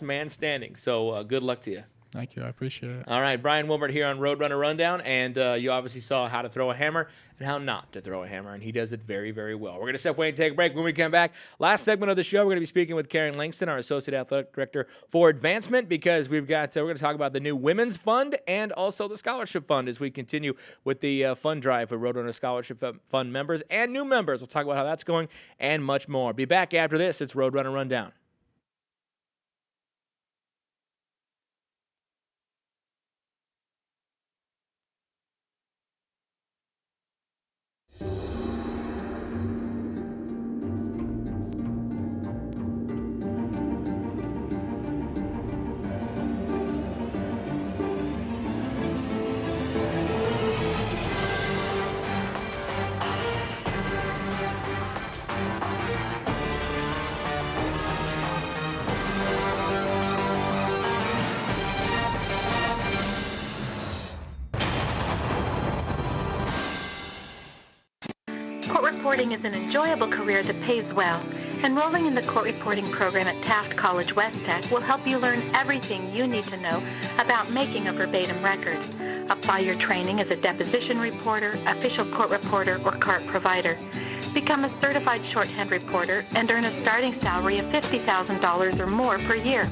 man standing. So good luck to you. Thank you. I appreciate it. All right, Bryan Wilmert here on Roadrunner Rundown, and you obviously saw how to throw a hammer and how not to throw a hammer, and he does it very, very well. We're going to step away and take a break. When we come back, last segment of the show, we're going to be speaking with Karen Langston, our Associate Athletic Director for Advancement, because we're going to talk about the new Women's Fund and also the Scholarship Fund as we continue with the fund drive for Roadrunner Scholarship Fund members and new members. We'll talk about how that's going and much more. Be back after this. It's Roadrunner Rundown. Court reporting is an enjoyable career that pays well. Enrolling in the court reporting program at Taft College West Tech will help you learn everything you need to know about making a verbatim record. Apply your training as a deposition reporter, official court reporter, or CART provider. Become a certified shorthand reporter and earn a starting salary of $50,000 or more per year.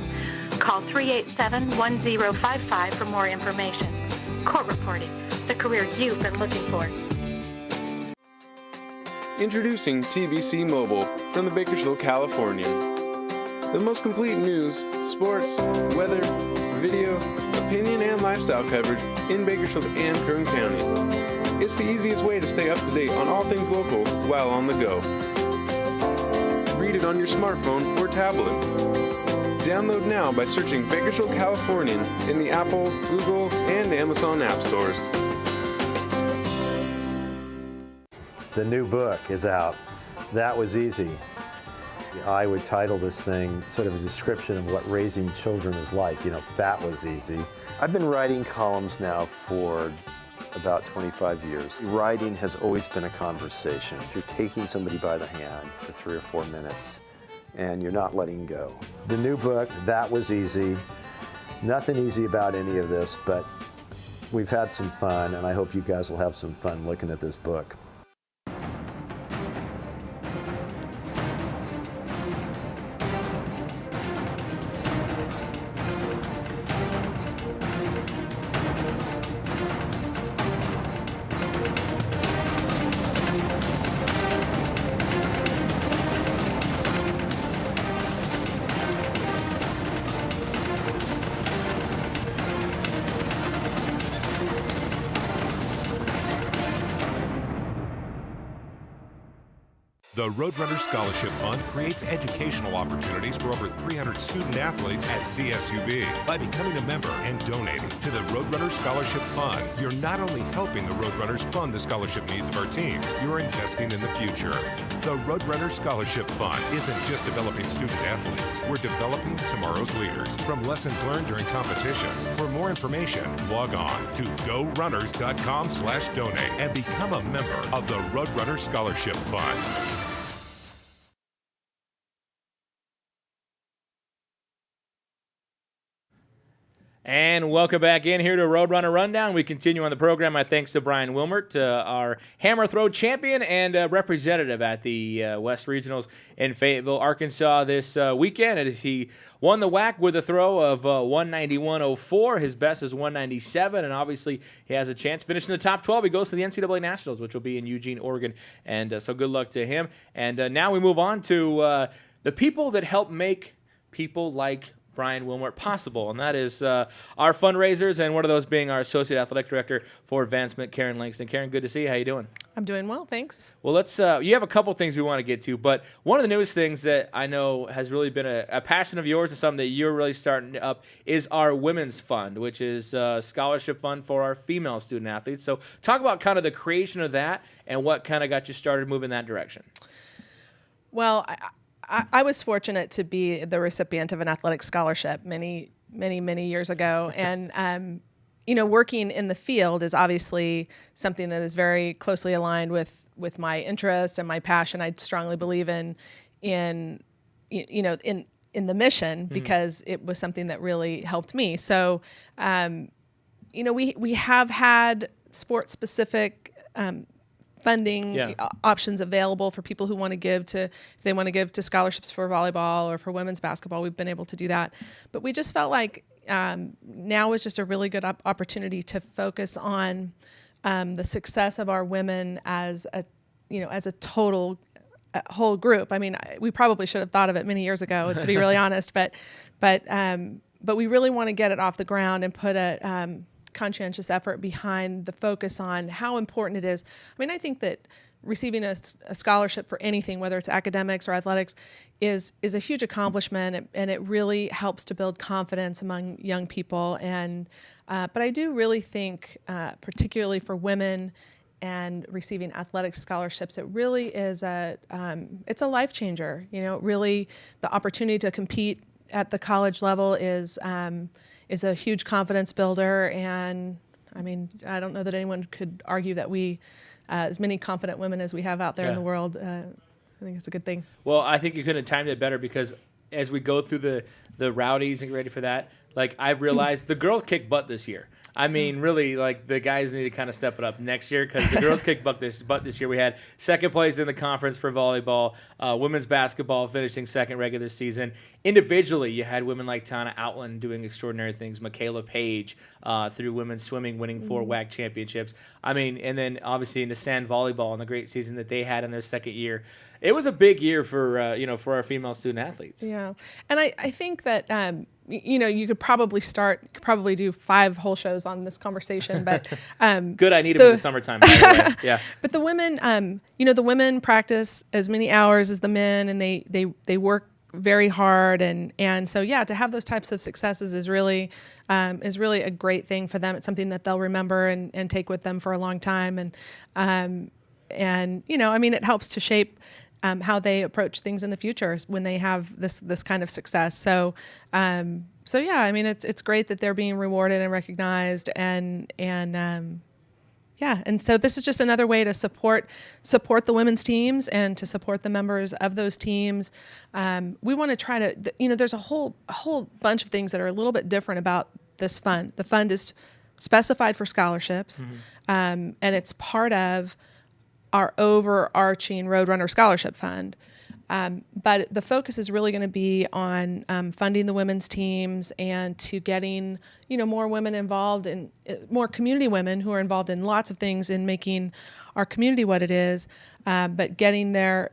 Call 387-1055 for more information. Court reporting, the career you've been looking for. Introducing TBC Mobile from the Bakersfield Californian. The most complete news, sports, weather, video, opinion, and lifestyle coverage in Bakersfield and Kern County. It's the easiest way to stay up to date on all things local while on the go. Read it on your smartphone or tablet. Download now by searching Bakersfield Californian in the Apple, Google, and Amazon app stores. The new book is out. That was easy. I would title this thing sort of a description of what raising children is like. That was easy. I've been writing columns now for about 25 years. Writing has always been a conversation. You're taking somebody by the hand for 3 or 4 minutes and you're not letting go. The new book, That Was Easy. Nothing easy about any of this, but we've had some fun and I hope you guys will have some fun looking at this book. The Roadrunner Scholarship Fund creates educational opportunities for over 300 student athletes at CSUB. By becoming a member and donating to the Roadrunner Scholarship Fund, you're not only helping the Roadrunners fund the scholarship needs of our teams, you're investing in the future. The Roadrunner Scholarship Fund isn't just developing student athletes, we're developing tomorrow's leaders. From lessons learned during competition, for more information, log on to gorunners.com/donate and become a member of the Roadrunner Scholarship Fund. And welcome back in here to Roadrunner Rundown. We continue on the program. My thanks to Bryan Wilmert, our hammer throw champion and representative at the West Regionals in Fayetteville, Arkansas this weekend, as he won the WAC with a throw of 191.04. His best is 197, and obviously he has a chance finishing the top 12. He goes to the NCAA Nationals, which will be in Eugene, Oregon, and so good luck to him. And now we move on to the people that help make people like Bryan Wilmert possible, and that is our fundraisers, and one of those being our Associate Athletic Director for Advancement, Karen Langston. Karen, good to see you. How you doing? I'm doing well, thanks. Well, let's. You have a couple things we want to get to, but one of the newest things that I know has really been a passion of yours and something that you're really starting up is our Women's Fund, which is a scholarship fund for our female student athletes. So talk about kind of the creation of that and what kind of got you started moving that direction. Well, I was fortunate to be the recipient of an athletic scholarship many years ago. And, working in the field is obviously something that is very closely aligned with my interest and my passion. I strongly believe in the mission because it was something that really helped me. So, we have had sport-specific funding options available for people who want to give to, if they want to give to scholarships for volleyball or for women's basketball, we've been able to do that. But we just felt like now is just a really good opportunity to focus on the success of our women as a total whole group. I mean, we probably should have thought of it many years ago, to be really honest, but we really want to get it off the ground and put a conscientious effort behind the focus on how important it is. I mean, I think that receiving a scholarship for anything, whether it's academics or athletics, is a huge accomplishment, and it really helps to build confidence among young people. And but I do really think, particularly for women and receiving athletic scholarships, it really is it's a life changer. Really, the opportunity to compete at the college level is a huge confidence builder, and I mean, I don't know that anyone could argue that we as many confident women as we have out there in the world. I think it's a good thing. Well, I think you couldn't have timed it better, because as we go through the rowdies and get ready for that, like, I've realized the girls kick butt this year. I mean, really, like, the guys need to kind of step it up next year, because the girls kicked butt this year. We had second place in the conference for volleyball, women's basketball finishing second regular season. Individually, you had women like Tana Outland doing extraordinary things, Michaela Page through women's swimming winning 4 WAC championships. I mean, and then obviously in the sand volleyball and the great season that they had in their second year. It was a big year for for our female student athletes. Yeah, and I think that you could probably do 5 whole shows on this conversation, but good. I need it for the summertime. By the way. Yeah. But the women, the women practice as many hours as the men, and they work very hard, and so to have those types of successes is really a great thing for them. It's something that they'll remember and take with them for a long time, and it helps to shape how they approach things in the future when they have this kind of success. So it's great that they're being rewarded and recognized, and so this is just another way to support the women's teams and to support the members of those teams. We want to try to, there's a whole bunch of things that are a little bit different about this fund. The fund is specified for scholarships, and it's part of our overarching Roadrunner Scholarship Fund. But the focus is really going to be on funding the women's teams and to getting, more women involved in more community women who are involved in lots of things in making our community what it is, but getting their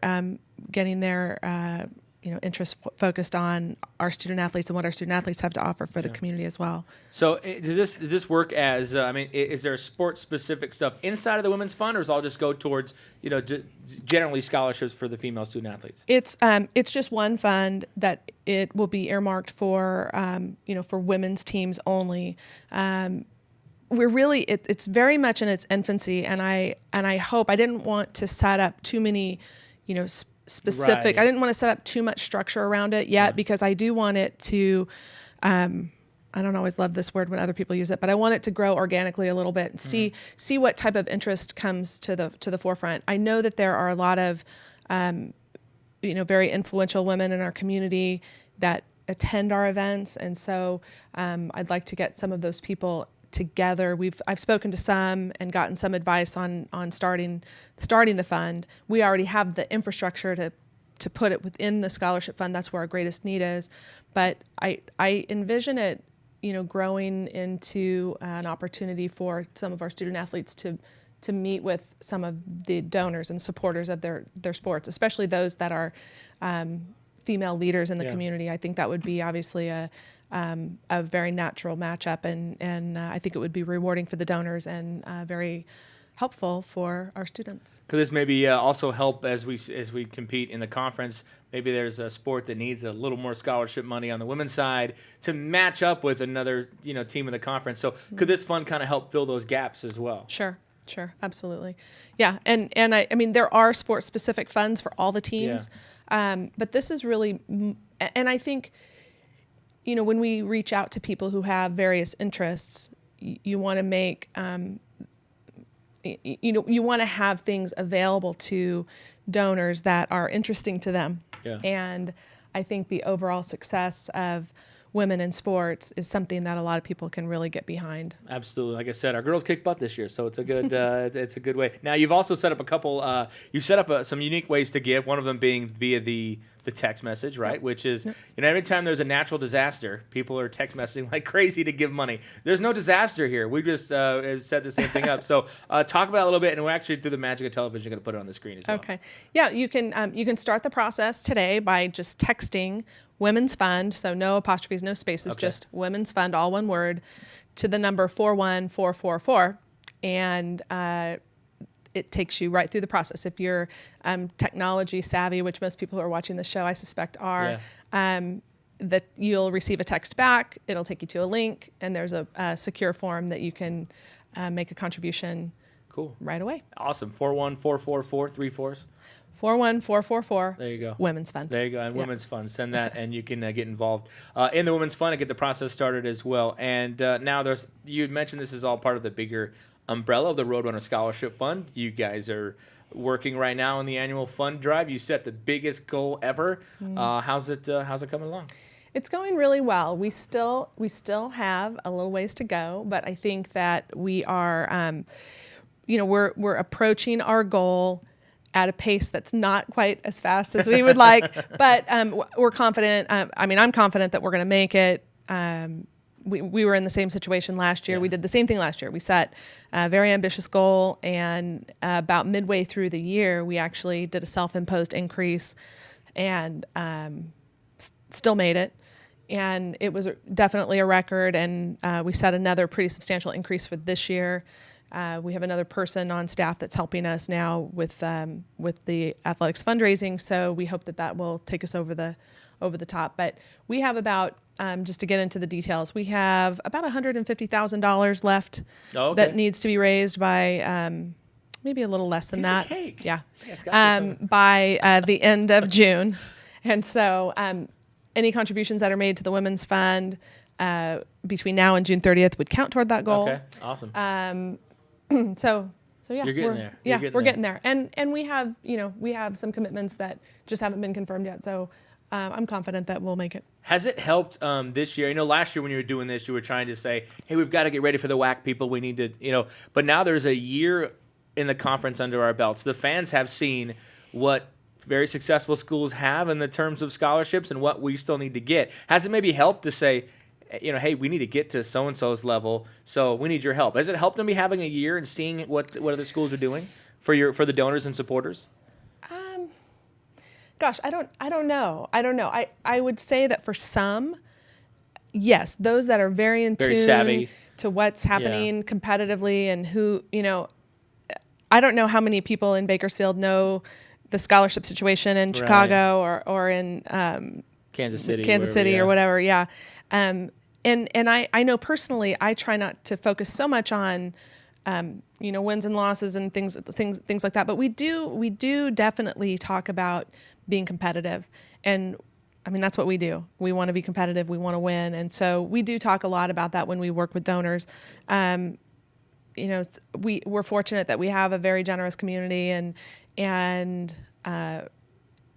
interest focused on our student athletes and what our student athletes have to offer for the community as well. So does this work as, is there sport-specific stuff inside of the Women's Fund, or does it all just go towards, generally scholarships for the female student athletes? It's just one fund that it will be earmarked for, for women's teams only. It's very much in its infancy, and I hope, I didn't want to set up too many, specific. Right. I didn't want to set up too much structure around it yet, because I do want it to, I don't always love this word when other people use it, but I want it to grow organically a little bit and see what type of interest comes to the forefront. I know that there are a lot of, very influential women in our community that attend our events, and so I'd like to get some of those people together. I've spoken to some and gotten some advice on starting the fund. We already have the infrastructure to put it within the scholarship fund. That's where our greatest need is. But I envision it, growing into an opportunity for some of our student athletes to meet with some of the donors and supporters of their sports, especially those that are female leaders in the community. I think that would be obviously a very natural matchup, and I think it would be rewarding for the donors and very helpful for our students. Could this maybe also help as we compete in the conference? Maybe there's a sport that needs a little more scholarship money on the women's side to match up with another team in the conference. So could this fund kind of help fill those gaps as well? Sure, absolutely. Yeah, and I mean there are sport-specific funds for all the teams, but this is really, and I think, when we reach out to people who have various interests, you want to make, you want to have things available to donors that are interesting to them. Yeah. And I think the overall success of women in sports is something that a lot of people can really get behind. Absolutely. Like I said, our girls kicked butt this year, so it's a good it's a good way. Now, you've also set up a couple, some unique ways to give, one of them being via the text message, right? Yep. Which is, every time there's a natural disaster, people are text messaging like crazy to give money. There's no disaster here. We just set the same thing up. So talk about it a little bit, and we're actually, through the magic of television, going to put it on the screen as well. Okay. Yeah, you can start the process today by just texting Women's Fund, so no apostrophes, no spaces, just Women's Fund, all one word, to the number 41444, and it takes you right through the process. If you're technology savvy, which most people who are watching the show I suspect are, that you'll receive a text back. It'll take you to a link, and there's a secure form that you can make a contribution right away. Awesome. 41444, 3 4s. 41444. There you go. Women's Fund. There you go. And Women's Fund. Send that, and you can get involved in the Women's Fund and get the process started as well. And now you had mentioned this is all part of the bigger umbrella of the Roadrunner Scholarship Fund. You guys are working right now on the annual fund drive. You set the biggest goal ever. How's it coming along? It's going really well. We still have a little ways to go, but I think that we are, we're approaching our goal at a pace that's not quite as fast as we would like, but we're confident. I'm confident that we're going to make it. We were in the same situation last year. We did the same thing last year. We set a very ambitious goal, and about midway through the year, we actually did a self-imposed increase, and still made it. And it was definitely a record, and we set another pretty substantial increase for this year. We have another person on staff that's helping us now with the athletics fundraising, so we hope that will take us over the top. But we have about, just to get into the details, we have about $150,000 left that needs to be raised by maybe a little less than that. Cake. Yeah, by the end of June. And so any contributions that are made to the Women's Fund between now and June 30th would count toward that goal. Okay, awesome. So yeah, You're getting there. We're getting there. And we have some commitments that just haven't been confirmed yet. So I'm confident that we'll make it. Has it helped this year? Last year when you were doing this, you were trying to say, hey, we've got to get ready for the WAC people. We need to, but now there's a year in the conference under our belts. The fans have seen what very successful schools have in the terms of scholarships and what we still need to get. Has it maybe helped to say, hey, we need to get to so-and-so's level, so we need your help? Has it helped them be having a year and seeing what other schools are doing for the donors and supporters? Gosh, I don't know. I would say that for some, yes, those that are very in tune savvy to what's happening competitively and who, I don't know how many people in Bakersfield know the scholarship situation in Chicago or in Kansas City or whatever. Yeah. And I know personally, I try not to focus so much on, wins and losses and things like that. But we do definitely talk about being competitive. And that's what we do. We want to be competitive. We want to win. And so we do talk a lot about that when we work with donors. We're fortunate that we have a very generous community, and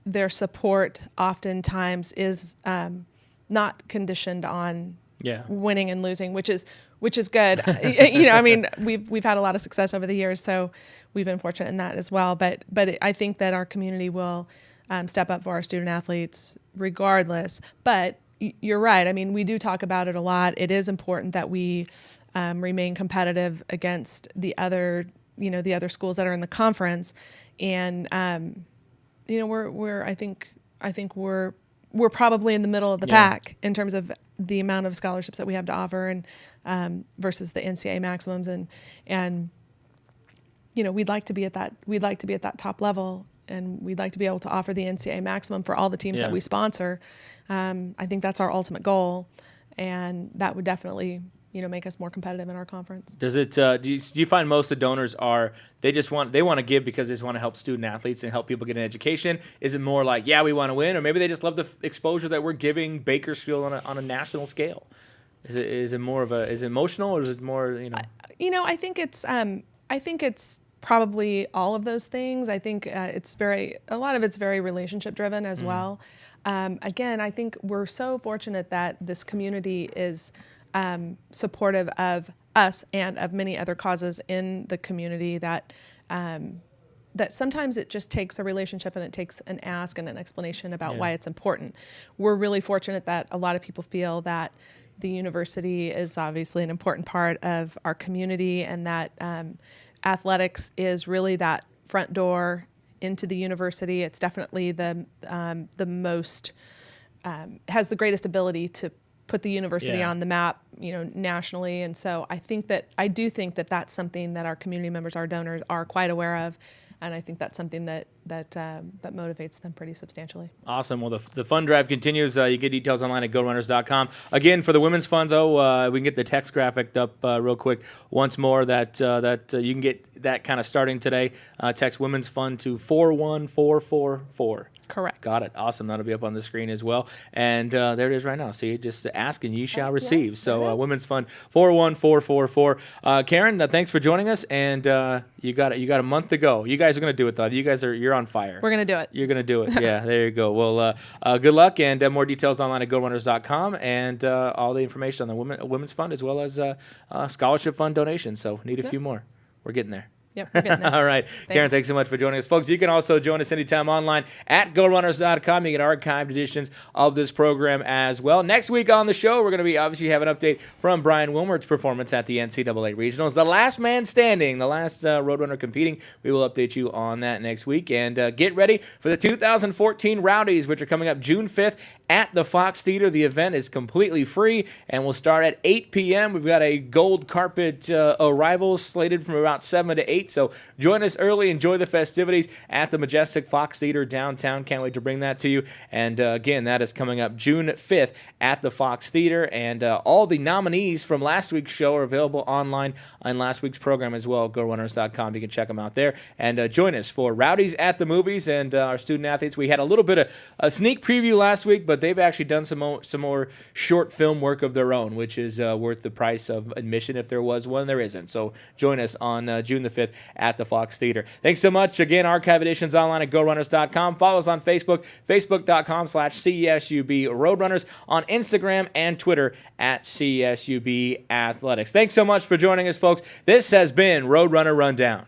their support oftentimes is not conditioned on winning and losing, which is good. We've had a lot of success over the years, so we've been fortunate in that as well. But I think that our community will step up for our student athletes regardless. But you're right. We do talk about it a lot. It is important that we remain competitive against the other schools that are in the conference, and we're probably in the middle of the pack in terms of the amount of scholarships that we have to offer, and versus the NCAA maximums, and we'd like to be at that top level, and we'd like to be able to offer the NCAA maximum for all the teams that we sponsor. I think that's our ultimate goal, and that would definitely make us more competitive in our conference. Does it? Do you find most of the donors want to give because they just want to help student athletes and help people get an education? Is it more like, we want to win, or maybe they just love the exposure that we're giving Bakersfield on a national scale? Is it more of is it emotional, or is it more I think it's probably all of those things. I think a lot of it's very relationship driven as well. Again, I think we're so fortunate that this community is supportive of us and of many other causes in the community, that sometimes it just takes a relationship, and it takes an ask and an explanation about why it's important. We're really fortunate that a lot of people feel that the university is obviously an important part of our community, and that athletics is really that front door into the university. It's definitely the most has the greatest ability to put the university on the map, nationally. And so I do think that that's something that our community members, our donors, are quite aware of. And I think that's something that, that motivates them pretty substantially. Awesome. Well, the fund drive continues. You get details online at GoRunners.com. Again, for the women's fund, though, we can get the text graphic up real quick once more. That you can get that kind of starting today. Text women's fund to 41444. Correct. Got it. Awesome. That'll be up on the screen as well. And there it is right now. See, just ask and you shall receive. Yeah, so Women's Fund 41444. Karen, thanks for joining us. And you got a month to go. You guys are going to do it, though. You're on fire. We're going to do it. You're going to do it. Yeah, there you go. Well, good luck, and more details online at GoRunners.com, and all the information on the Women's Fund as well as Scholarship Fund donations. So need a few more. We're getting there. Yep, we're getting there. All right. Thanks. Karen, thanks so much for joining us. Folks, you can also join us anytime online at GoRunners.com. You get archived editions of this program as well. Next week on the show, we're going to be obviously have an update from Bryan Wilmert's performance at the NCAA Regionals. The last man standing, the last Roadrunner competing. We will update you on that next week. And get ready for the 2014 Rowdies, which are coming up June 5th at the Fox Theater. The event is completely free and will start at 8 p.m. We've got a gold carpet arrival slated from about 7 to 8. So join us early, enjoy the festivities at the majestic Fox Theater downtown. Can't wait to bring that to you. And again, that is coming up June 5th at the Fox Theater. And all the nominees from last week's show are available online on last week's program as well. GoRunners.com. You can check them out there. And join us for Rowdies at the Movies and our student athletes. We had a little bit of a sneak preview last week, but they've actually done some more short film work of their own, which is worth the price of admission if there was one. There isn't. So join us on June the 5th at the Fox Theater. Thanks so much. Again, archive editions online at GoRunners.com. Follow us on Facebook, Facebook.com/CSUB Roadrunners, on Instagram and Twitter at CSUB Athletics. Thanks so much for joining us, folks. This has been Roadrunner Rundown.